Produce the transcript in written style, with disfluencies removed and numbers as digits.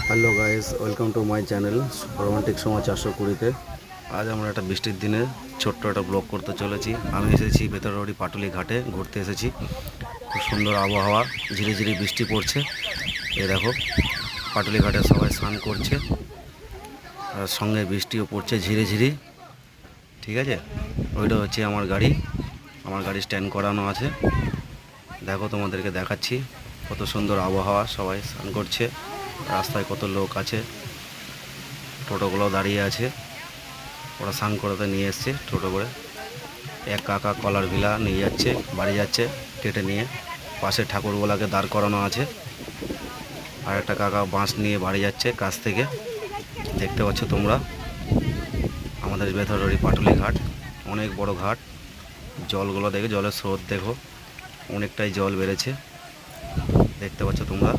Hello guys, welcome to my channel romantic সময় 420-তে। আজ আমরা একটা বৃষ্টির দিনে ছোট্ট একটা ব্লগ করতে চলেছি। আমি এসেছি বেতরবাড়ি পাটুলি ঘাটে ঘুরতে এসেছি। খুব সুন্দর আবহাওয়া, ঝিরি ঝিরি বৃষ্টি পড়ছে। এই দেখো, পাটুলি ঘাটে সবাই স্নান করছে আর সঙ্গে বৃষ্টিও পড়ছে ঝিরি ঝিরি। ঠিক আছে, ওইটা হচ্ছে আমার গাড়ি। আমার গাড়ি স্ট্যান্ড করানো আছে। দেখো, তোমাদেরকে দেখাচ্ছি কত সুন্দর আবহাওয়া, সবাই স্নান করছে। রাস্তায় কত লোক আছে, টোটোগুলো দাঁড়িয়ে আছে। ওরা স্নান করাতে নিয়ে এসছে টোটো করে। এক কাকা কলার ভিলা নিয়ে যাচ্ছে, বাড়ি যাচ্ছে কেটে নিয়ে। পাশে ঠাকুরগুলাকে দাঁড় করানো আছে। আর একটা কাকা বাঁশ নিয়ে বাড়ি যাচ্ছে কাছ থেকে। দেখতে পাচ্ছ তোমরা আমাদের বেথরবাড়ি পাটুলি ঘাট, অনেক বড় ঘাট। জলগুলো দেখে, জলের স্রোত দেখো, অনেকটাই জল বেড়েছে। দেখতে পাচ্ছ তোমরা।